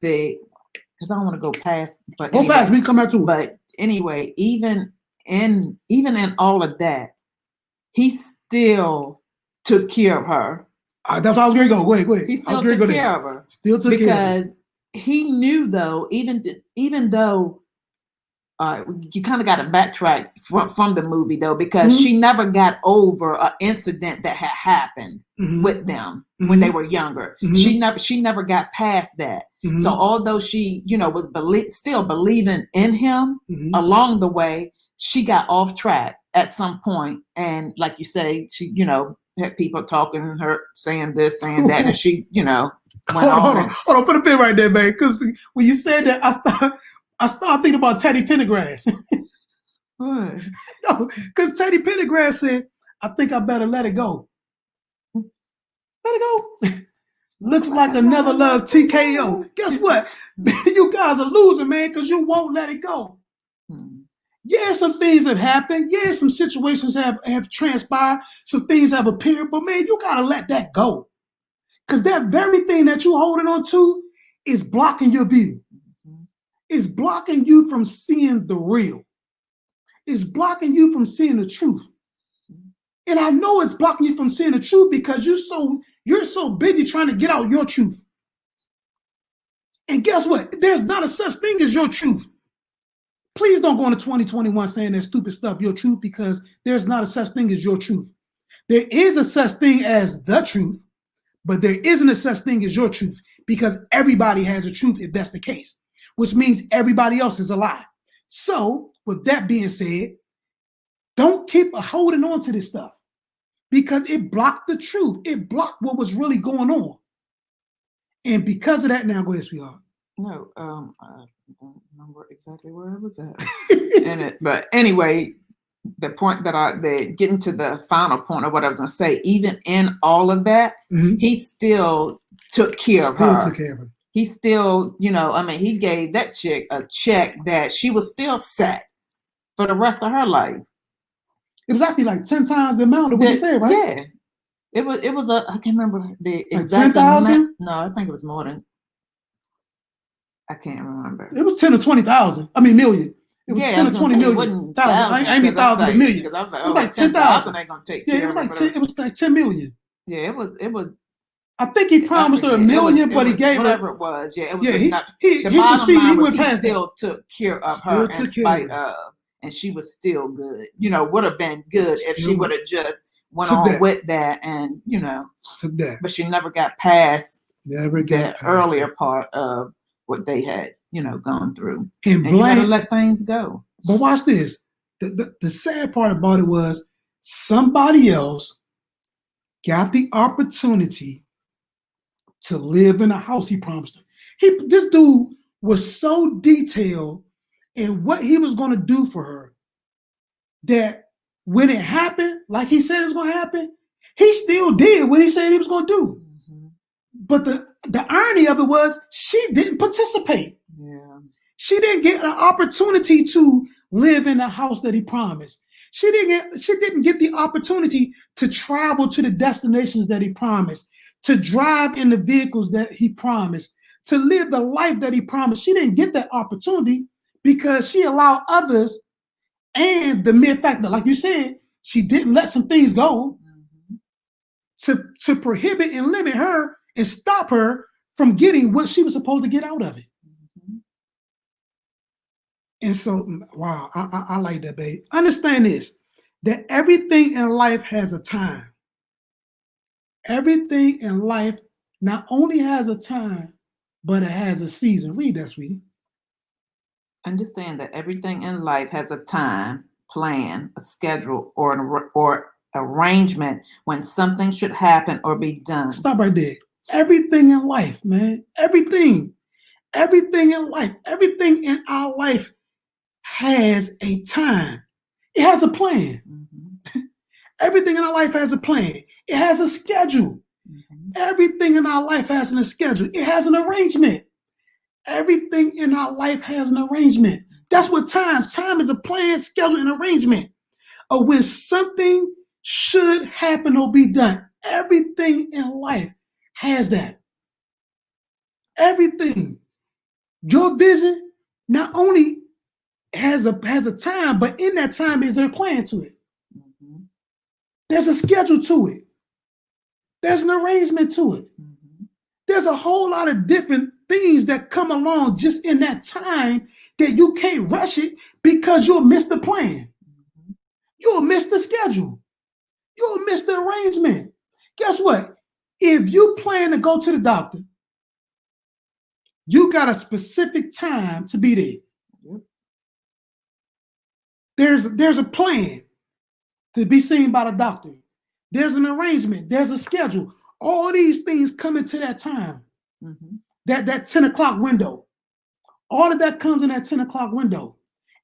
S1: because I don't want to go past. But
S2: go past, we come back to it.
S1: But anyway, even in all of that, he still took care of her.
S2: That's how I was going to go. Go ahead.
S1: He still took care of her.
S2: Still took care of her.
S1: Because he knew, though, even though you kind of got to backtrack from the movie, though, because she never got over an incident that had happened with them when they were younger. She never got past that. So although she, was still believing in him along the way, she got off track at some point. And like you say, she, had people talking and her saying this, saying that, and she, went
S2: Hold on, put a pin right there, man. Because when you said that, I started thinking about Teddy Pendergrass.
S1: What?
S2: No, because Teddy Pendergrass said, "I think I better let it go." Let it go. Looks like another love TKO. Guess what? You guys are losing, man, because you won't let it go. Yeah, some things have happened. Yeah, some situations have transpired. Some things have appeared. But, man, you got to let that go. Because that very thing that you're holding on to is blocking your view. It's blocking you from seeing the real. It's blocking you from seeing the truth. And I know it's blocking you from seeing the truth because you're so busy trying to get out your truth. And guess what? There's not a such thing as your truth. Please don't go into 2021 saying that stupid stuff, your truth, because there's not a such thing as your truth. There is a such thing as the truth, but there isn't a such thing as your truth because everybody has a truth if that's the case, which means everybody else is a lie. So with that being said, don't keep holding on to this stuff because it blocked the truth. It blocked what was really going on. And because of that, now go ahead, sweetheart.
S1: No, I don't remember exactly where I was at. But anyway, the point that getting to the final point of what I was going to say, even in all of that, he still took care of her. He still, he gave that chick a check that she was still set for the rest of her life.
S2: It was actually like 10 times the amount of what you said, right?
S1: Yeah. It was I can't remember the
S2: exact amount.
S1: No, I think it was more than. I can't remember.
S2: It was 10 or 20,000. I mean, million. It was 10 or 20 million. I mean, thousand to million.
S1: Because I was like,
S2: it was like 10,000.
S1: Ain't gonna take care of it.
S2: It was like 10 million.
S1: Yeah, it was.
S2: I think he promised her $1 million, but he gave her
S1: whatever it was. Yeah, it was.
S2: The bottom line was he
S1: still took care of her in spite of, and she was still good. Would have been good if she would have just went on with that, and but she never got past the earlier part of what they had, gone through. And you gotta let things go.
S2: But watch this. The sad part about it was somebody else got the opportunity to live in a house he promised her. This dude was so detailed in what he was going to do for her that when it happened, like he said it was going to happen, he still did what he said he was going to do. Mm-hmm. But the irony of it was she didn't participate. Yeah. She didn't get an opportunity to live in the house that he promised. She didn't get the opportunity to travel to the destinations that he promised, to drive in the vehicles that he promised, to live the life that he promised. She didn't get that opportunity because she allowed others, and the mere fact that, like you said, she didn't let some things go to prohibit and limit her and stop her from getting what she was supposed to get out of it. And so, wow, I like that, babe. Understand this, that everything in life has a time. Everything in life not only has a time, but it has a season. Read that, sweetie.
S1: Understand that everything in life has a time, plan, a schedule, or arrangement when something should happen or be done.
S2: Stop right there. Everything in life, man. Everything in life, everything in our life has a time. It has a plan. Mm-hmm. Everything in our life has a plan. It has a schedule. Mm-hmm. Everything in our life has a schedule. It has an arrangement. Everything in our life has an arrangement. That's what time is a plan, schedule, and arrangement of when something should happen or be done. Everything in life has that. Everything. Your vision not only has a time, but in that time is there a plan to it. Mm-hmm. There's a schedule to it. There's an arrangement to it. Mm-hmm. There's a whole lot of different things that come along just in that time that you can't rush it because you'll miss the plan. Mm-hmm. You'll miss the schedule. You'll miss the arrangement. Guess what? If you plan to go to the doctor, you got a specific time to be there. There's a plan to be seen by the doctor. There's an arrangement. There's a schedule. All these things come into that time, that 10 o'clock window. All of that comes in that 10 o'clock window.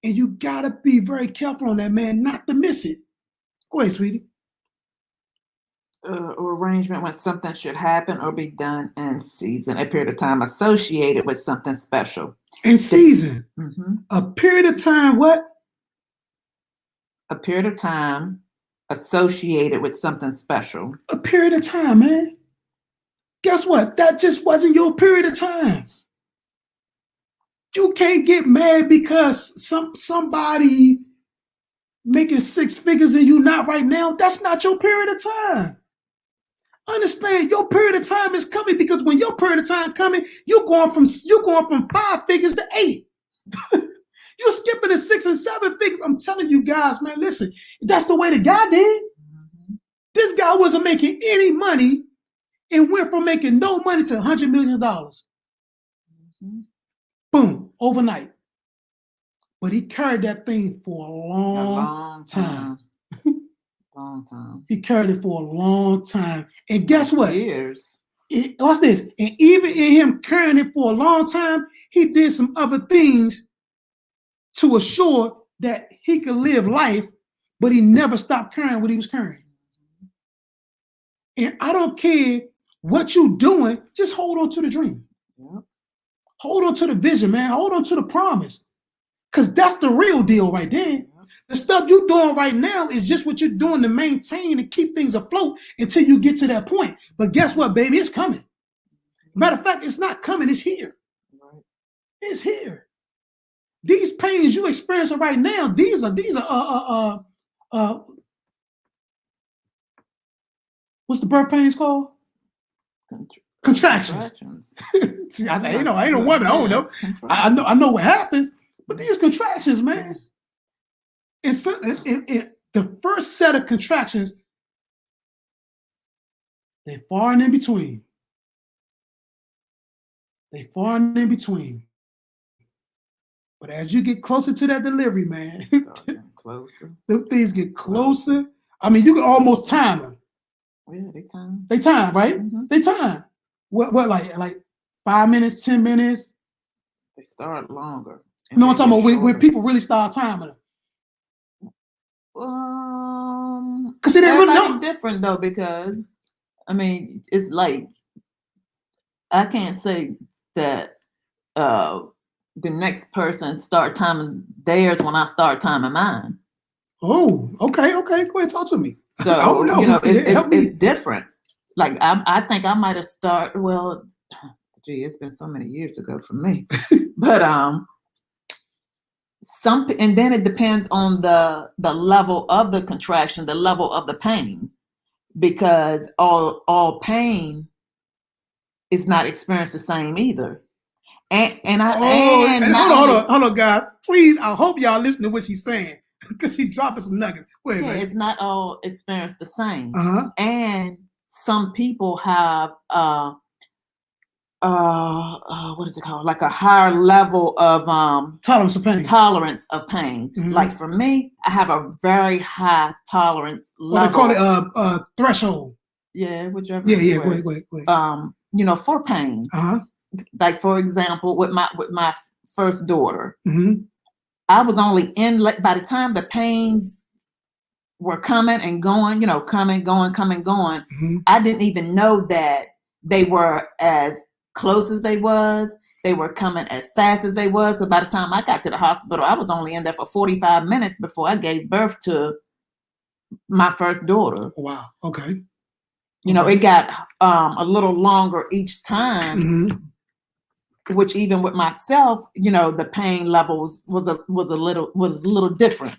S2: And you got to be very careful on that, man, not to miss it. Go ahead, sweetie.
S1: Arrangement when something should happen or be done in season, a period of time associated with something special.
S2: In season. A period of time, what?
S1: A period of time associated with something special.
S2: A period of time, man. Guess what? That just wasn't your period of time. You can't get mad because somebody making six figures and you not right now. That's not your period of time. Understand, your period of time is coming, because when your period of time coming, you're going from 5 figures to 8. You're skipping to 6 and 7 figures. I'm telling you guys, man, listen, that's the way the guy did. This guy wasn't making any money and went from making no money to $100 million. Boom, overnight. But he carried that thing for a long time.
S1: Long time.
S2: He carried it for a long time. And guess what?
S1: Years.
S2: What's this? And even in him carrying it for a long time, he did some other things to assure that he could live life, but he never stopped carrying what he was carrying. And I don't care what you're doing, just hold on to the dream. Yep. Hold on to the vision, man. Hold on to the promise. Because that's the real deal right there. Yep. The stuff you're doing right now is just what you're doing to maintain and keep things afloat until you get to that point. But guess what, baby? It's coming. Matter of fact, it's not coming. It's here. Right. It's here. These pains you experiencing right now, these are what's the birth pains called? Contractions. See, I ain't no woman. I don't know. I know what happens, but these contractions, man. And so, the first set of contractions They far and in between. They far and in between. But as you get closer to that delivery, man,
S1: closer.
S2: The things get closer. I mean, you can almost time them.
S1: Yeah, they time.
S2: They time, right?
S1: Mm-hmm.
S2: They time. What like 5 minutes, 10 minutes?
S1: They start longer.
S2: No, I'm talking about when people really start timing them.
S1: Because everybody's different though, because I mean, it's like I can't say that the next person start timing theirs when I start timing mine.
S2: Oh, okay. Go ahead, talk to me.
S1: So you know, it's different. Like I think I might have started. Well, gee, it's been so many years ago for me, but and then it depends on the level of the contraction, the level of the pain, because all pain is not experienced the same either. And
S2: hold on, guys. Please, I hope y'all listen to what she's saying because she's dropping some nuggets. Wait,
S1: yeah, it's not all experienced the same.
S2: Uh-huh.
S1: And some people have what is it called? Like a higher level of
S2: tolerance of pain.
S1: Mm-hmm. Like for me, I have a very high tolerance level.
S2: They call it threshold.
S1: Yeah, whichever.
S2: Yeah. Wait.
S1: You know, for pain.
S2: Uh-huh.
S1: Like for example, with my first daughter,
S2: mm-hmm.
S1: I was only in by the time the pains were coming and going, you know, coming, going.
S2: Mm-hmm.
S1: I didn't even know that they were as close as they was. They were coming as fast as they was. But by the time I got to the hospital, I was only in there for 45 minutes before I gave birth to my first daughter.
S2: Wow. Okay.
S1: You know, it got a little longer each time.
S2: Mm-hmm.
S1: Which even with myself, you know, the pain levels was a little different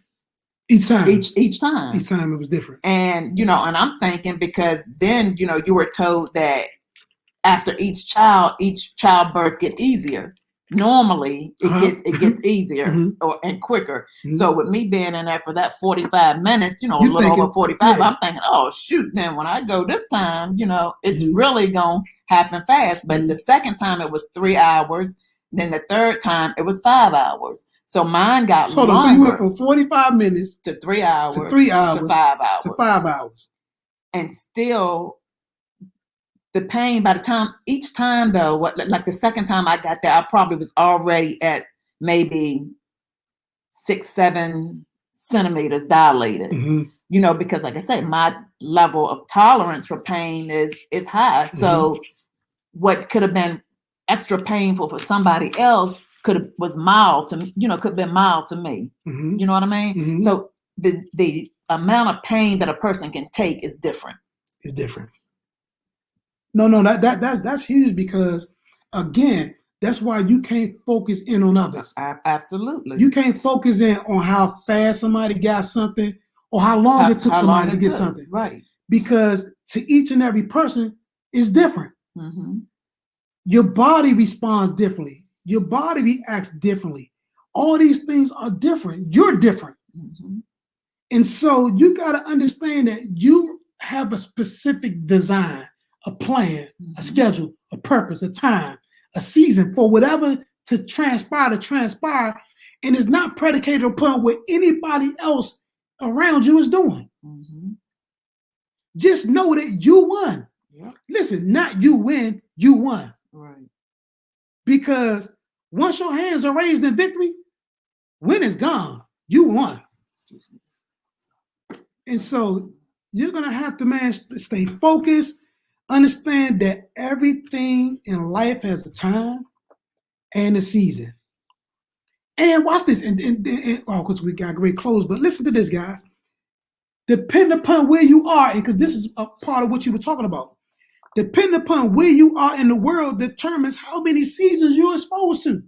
S2: each time.
S1: Each time
S2: it was different.
S1: And you know, and I'm thinking because then you know you were told that after each childbirth get easier. Normally it gets easier and quicker. So with me being in there for that 45 minutes, you know, a little over 45, I'm thinking, oh shoot, then when I go this time, you know, it's really gonna happen fast. But the second time it was 3 hours, then the third time it was 5 hours. So mine got longer.
S2: So you went from 45 minutes
S1: to 3 hours
S2: to 3 hours
S1: to 5 hours.
S2: To 5 hours.
S1: And still the pain by the time each time though, like the second time I got there, I probably was already at maybe 6-7 centimeters dilated. You know, because like I said, my level of tolerance for pain is high. So what could have been extra painful for somebody else was mild to me, you know, could have been mild to me. You know what I mean? So the amount of pain that a person can take is different.
S2: It's different. No, that's huge because again, that's why you can't focus in on others.
S1: Absolutely.
S2: You can't focus in on how fast somebody got something or how long it took somebody to get something.
S1: Right.
S2: Because to each and every person is different. Your body responds differently. Your body reacts differently. All these things are different. You're different. And so you got to understand that you have a specific design, a plan, a schedule, a purpose, a time, a season for whatever to transpire. And it's not predicated upon what anybody else around you is doing. Just know that you won. Listen, not you win, you won.
S1: Right.
S2: Because once your hands are raised in victory, win is gone. You won.
S1: Excuse me.
S2: And so you're going to have to, man, stay focused. Understand that everything in life has a time and a season. And watch this. And because we got great clothes, but listen to this, guys. Depend upon where you are, and because this is a part of what you were talking about. Depend upon where you are in the world determines how many seasons you're exposed to.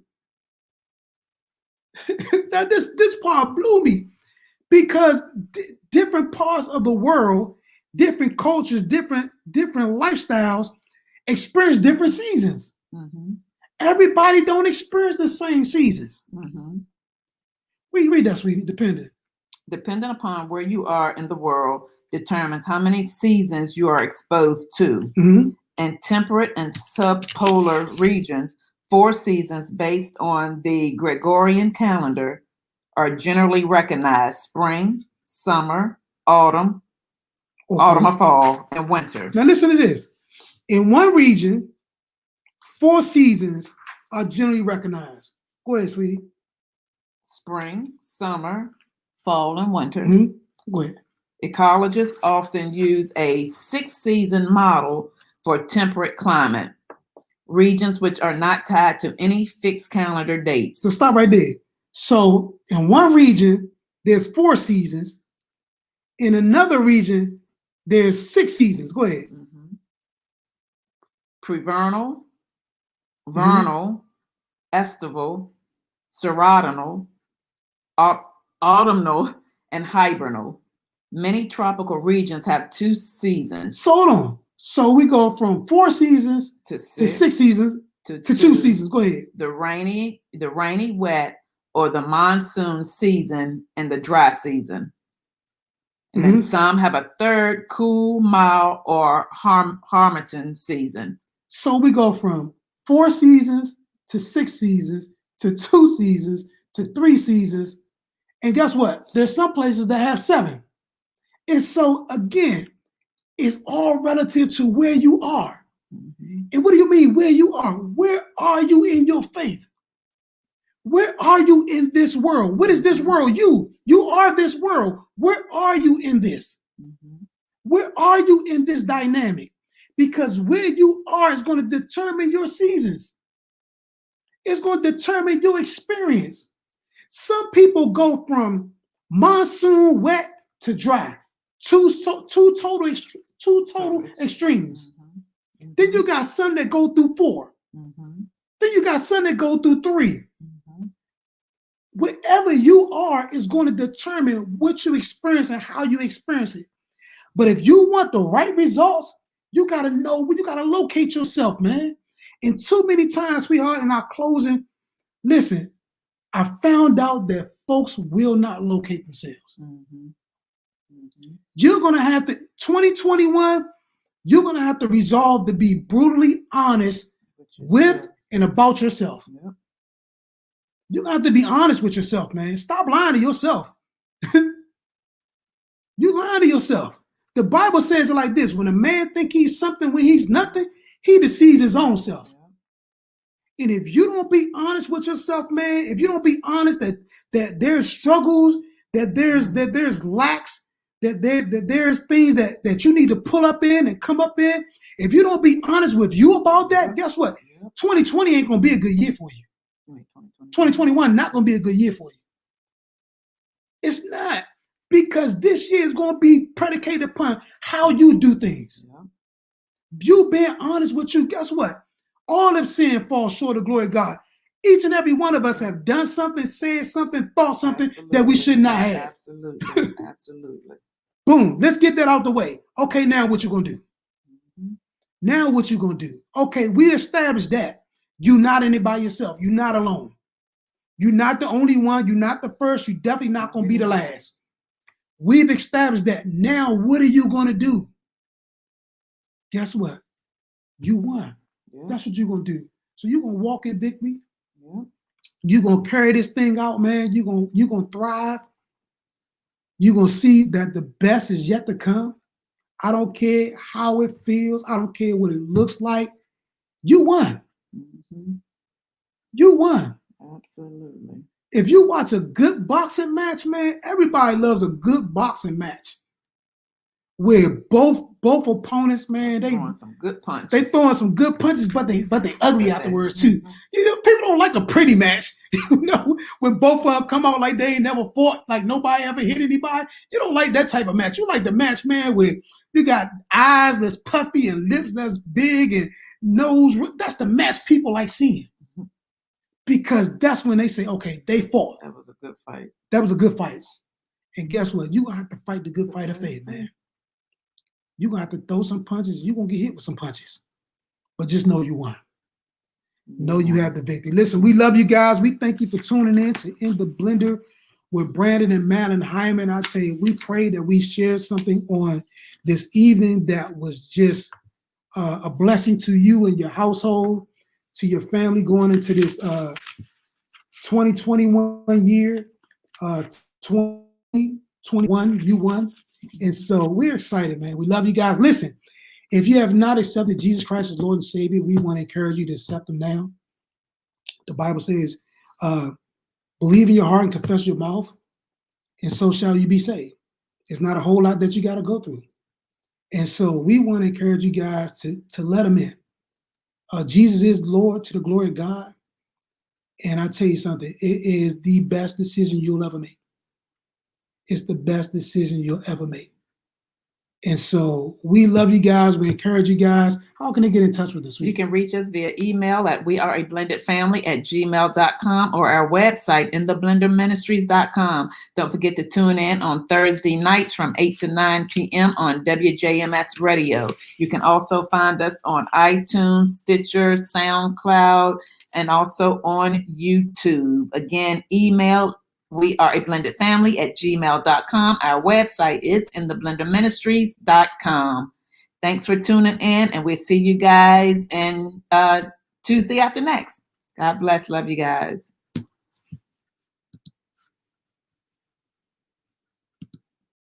S2: Now, this part blew me because different parts of the world, different cultures, different lifestyles experience different seasons. Everybody don't experience the same seasons. Read that, sweetie. Dependent
S1: upon where you are in the world determines how many seasons you are exposed to.
S2: Mhm.
S1: In temperate and subpolar regions, 4 seasons based on the Gregorian calendar are generally recognized: spring, summer, autumn, autumn or fall, and winter.
S2: Now listen to this. In one region, 4 seasons are generally recognized. Go ahead, sweetie.
S1: Spring, summer, fall, and winter.
S2: Go ahead.
S1: Ecologists often use a 6-season model for temperate climate, regions which are not tied to any fixed calendar dates.
S2: So stop right there. So in one region, there's 4 seasons. In another region, there's 6 seasons. Go ahead.
S1: Prevernal, vernal, estival, serodinal, autumnal, and hibernal. Many tropical regions have 2 seasons.
S2: So hold on. So we go from 4 seasons
S1: to
S2: 6 seasons to 2 seasons. Go ahead.
S1: The rainy, wet, or the monsoon season and the dry season. And then some have a third cool, mild, or Harmattan season.
S2: So we go from 4 seasons to 6 seasons to 2 seasons to 3 seasons. And guess what? There's some places that have 7. And so again, it's all relative to where you are. And what do you mean where you are? Where are you in your faith? Where are you in this world? What is this world? You are this world. Where are you in this? Where are you in this dynamic? Because where you are is going to determine your seasons. It's going to determine your experience. Some people go from monsoon wet to dry. Two total extremes. Then you got some that go through 4. Then you got some that go through 3. Wherever you are is going to determine what you experience and how you experience it. But if you want the right results, you got to know, you got to locate yourself, man. And too many times, sweetheart, in our closing, listen, I found out that folks will not locate themselves. You're going to have to, 2021, you're going to have to resolve to be brutally honest with and about yourself. You got to be honest with yourself, man. Stop lying to yourself. You lying to yourself. The Bible says it like this: when a man think he's something when he's nothing, he deceives his own self. And if you don't be honest with yourself, man, if you don't be honest that there's struggles, that there's lacks, that there's things that you need to pull up in and come up in, if you don't be honest with you about that, guess what? 2020 ain't gonna be a good year for you. 2021 not going to be a good year for you. It's not, because this year is going to be predicated upon how you do things. You being honest with you, guess what? All of sin falls short of glory of God. Each and every one of us have done something, said something, thought something that we should not have.
S1: Absolutely.
S2: Boom. Let's get that out the way. Okay, now what you going to do? Now what you going to do? Okay, we established that. You're not in it by yourself. You're not alone. You're not the only one. You're not the first. You're definitely not going to be the last. We've established that. Now, what are you going to do? Guess what? You won. That's what you're going to do. So you're going to walk in victory. You're going to carry this thing out, man. You're going to thrive. You're going to see that the best is yet to come. I don't care how it feels. I don't care what it looks like. You won. You won.
S1: Absolutely.
S2: If you watch a good boxing match, man, everybody loves a good boxing match where both opponents, man, they
S1: throwing some good punches.
S2: They throwing some good punches, but they ugly afterwards too. You know, people don't like a pretty match. You know, when both of them come out like they ain't never fought, like nobody ever hit anybody. You don't like that type of match. You like the match, man, where you got eyes that's puffy and lips that's big and nose. That's the match people like seeing. Because that's when they say, okay, they fought.
S1: That was a good fight.
S2: That was a good fight. And guess what? You're going to have to fight the good fight of faith, man. You're going to have to throw some punches. You're going to get hit with some punches. But just know you won. Know you have the victory. Listen, we love you guys. We thank you for tuning in to In the Blender with Brandon and Madeline Hyman. I tell you, we pray that we shared something on this evening that was just a blessing to you and your household, to your family going into this 2021 year, 2021, you won. And so we're excited, man. We love you guys. Listen, if you have not accepted Jesus Christ as Lord and Savior, we want to encourage you to accept him now. The Bible says, believe in your heart and confess your mouth, and so shall you be saved. It's not a whole lot that you got to go through. And so we want to encourage you guys to let him in. Jesus is Lord to the glory of God. And I tell you something, it is the best decision you'll ever make. It's the best decision you'll ever make. And so we love you guys. We encourage you guys. How can they get in touch with us?
S1: You can reach us via email at weareablendedfamily@gmail.com or our website, intheblenderministries.com. Don't forget to tune in on Thursday nights from 8 to 9 p.m. on WJMS Radio. You can also find us on iTunes, Stitcher, SoundCloud, and also on YouTube. Again, email weareablendedfamily@gmail.com. Our website is intheblenderministries.com. Thanks for tuning in, and we'll see you guys in Tuesday after next. God bless. Love you guys.